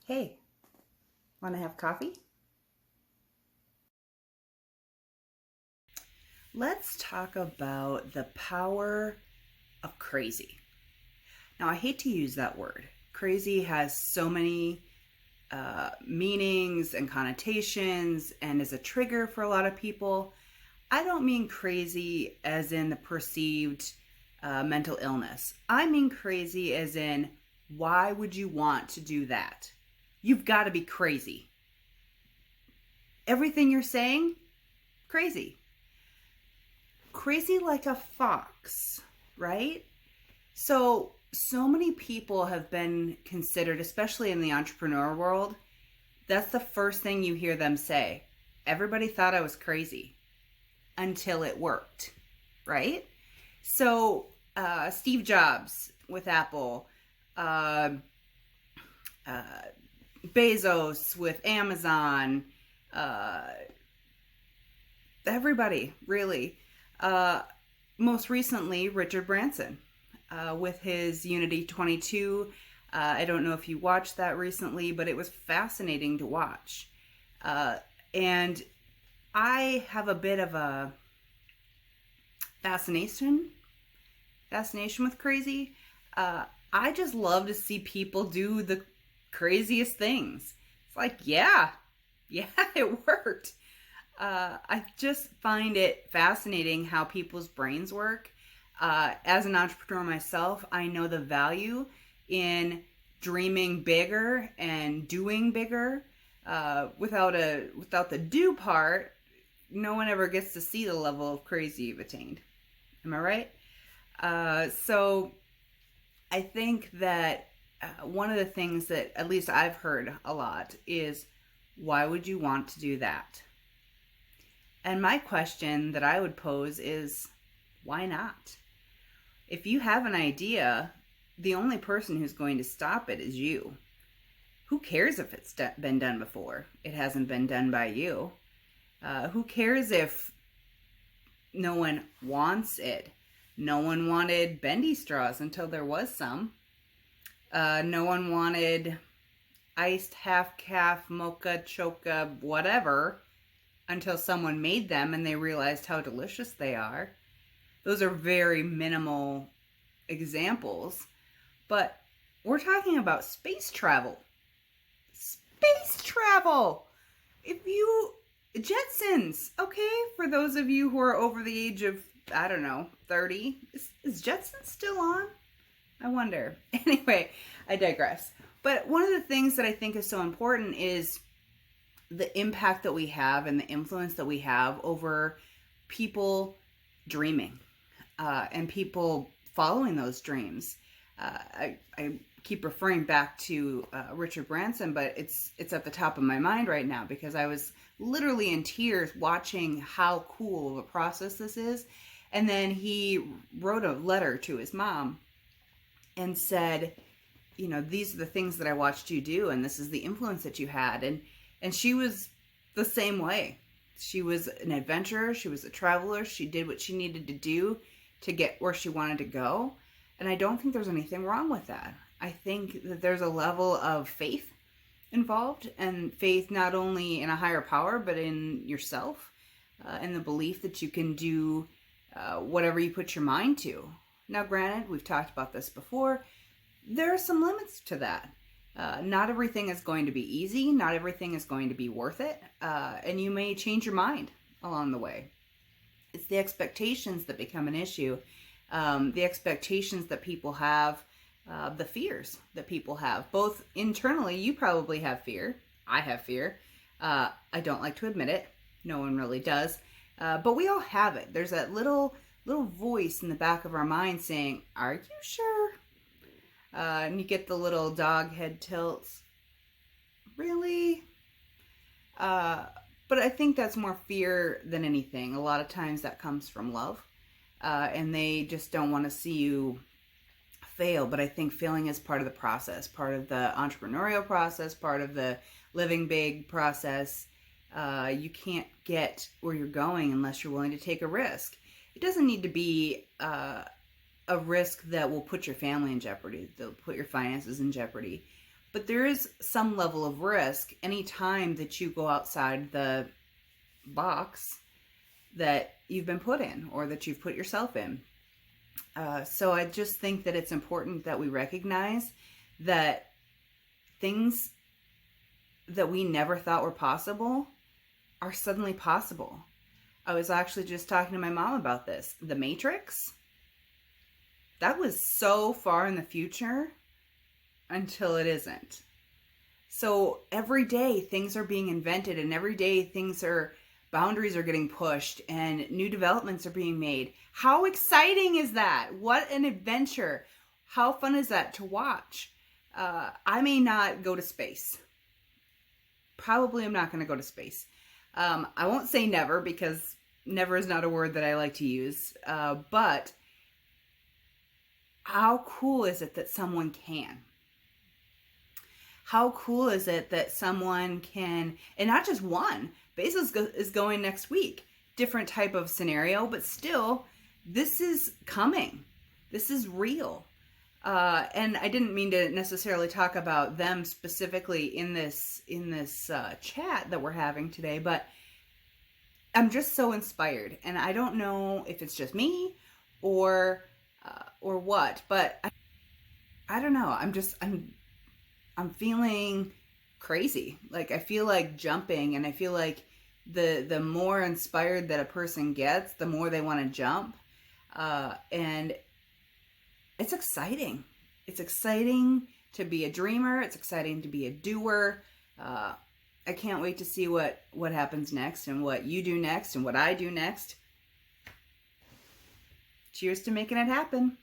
Hey, want to have coffee? Let's talk about the power of crazy. Now, I hate to use that word. Crazy has so many meanings and connotations and is a trigger for a lot of people. I don't mean crazy as in the perceived mental illness. I mean crazy as in, why would you want to do that? You've got to be crazy. Everything you're saying, crazy. Crazy like a fox, right? So many people have been considered, especially in the entrepreneur world, that's the first thing you hear them say. Everybody thought I was crazy until it worked, right? So Steve Jobs with Apple, Bezos with Amazon, everybody, really. Most recently, Richard Branson with his Unity 22. I don't know if you watched that recently, but it was fascinating to watch. And I have a bit of a fascination with crazy. I just love to see people do the craziest things. It's like, yeah, it worked. I just find it fascinating how people's brains work. As an entrepreneur myself, I know the value in dreaming bigger and doing bigger. Without the do part, no one ever gets to see the level of crazy you've attained. Am I right? So I think that one of the things that at least I've heard a lot is, why would you want to do that? And my question that I would pose is, why not? If you have an idea, the only person who's going to stop it is you. Who cares if it's been done before? It hasn't been done by you. Who cares if no one wants it? No one wanted bendy straws until there was some. No one wanted iced half-calf, mocha, choca, whatever, until someone made them and they realized how delicious they are. Those are very minimal examples, but we're talking about space travel. Space travel! Jetsons, okay? For those of you who are over the age of, 30, is Jetsons still on? I wonder. Anyway, I digress. But one of the things that I think is so important is the impact that we have and the influence that we have over people dreaming and people following those dreams. I keep referring back to Richard Branson, but it's at the top of my mind right now because I was literally in tears watching how cool of a process this is. And then he wrote a letter to his mom and said, these are the things that I watched you do, and this is the influence that you had. And she was the same way. She was an adventurer. She was a traveler. She did what she needed to do to get where she wanted to go. And I don't think there's anything wrong with that. I think that there's a level of faith involved, and faith not only in a higher power, but in yourself, and the belief that you can do whatever you put your mind to. Now, granted, we've talked about this before. There are some limits to that. Not everything is going to be easy. Not everything is going to be worth it. And you may change your mind along the way. It's the expectations that become an issue. The expectations that people have, the fears that people have. Both internally, you probably have fear. I have fear. I don't like to admit it. No one really does. But we all have it. There's that little voice in the back of our mind saying, "Are you sure?" And you get the little dog head tilts. Really? But I think that's more fear than anything. A lot of times that comes from love. And they just don't want to see you fail. But I think failing is part of the process, part of the entrepreneurial process, part of the living big process. You can't get where you're going unless you're willing to take a risk. It doesn't need to be a risk that will put your family in jeopardy, that'll put your finances in jeopardy. But there is some level of risk anytime that you go outside the box that you've been put in or that you've put yourself in. So I just think that it's important that we recognize that things that we never thought were possible are suddenly possible. I was actually just talking to my mom about this. The Matrix, that was so far in the future until it isn't. So every day things are being invented, and every day boundaries are getting pushed and new developments are being made. How exciting is that? What an adventure. How fun is that to watch? I may not go to space. Probably I'm not going to go to space. I won't say never, because never is not a word that I like to use. But how cool is it that someone can? How cool is it that someone can, and not just one, Bezos is going next week. Different type of scenario, but still, this is coming. This is real. And I didn't mean to necessarily talk about them specifically in this chat that we're having today, but I'm just so inspired, and I don't know if it's just me or what, but I don't know. I'm feeling crazy. Like, I feel like jumping, and I feel like the more inspired that a person gets, the more they want to jump. And it's exciting. It's exciting to be a dreamer. It's exciting to be a doer. I can't wait to see what happens next, and what you do next, and what I do next. Cheers to making it happen.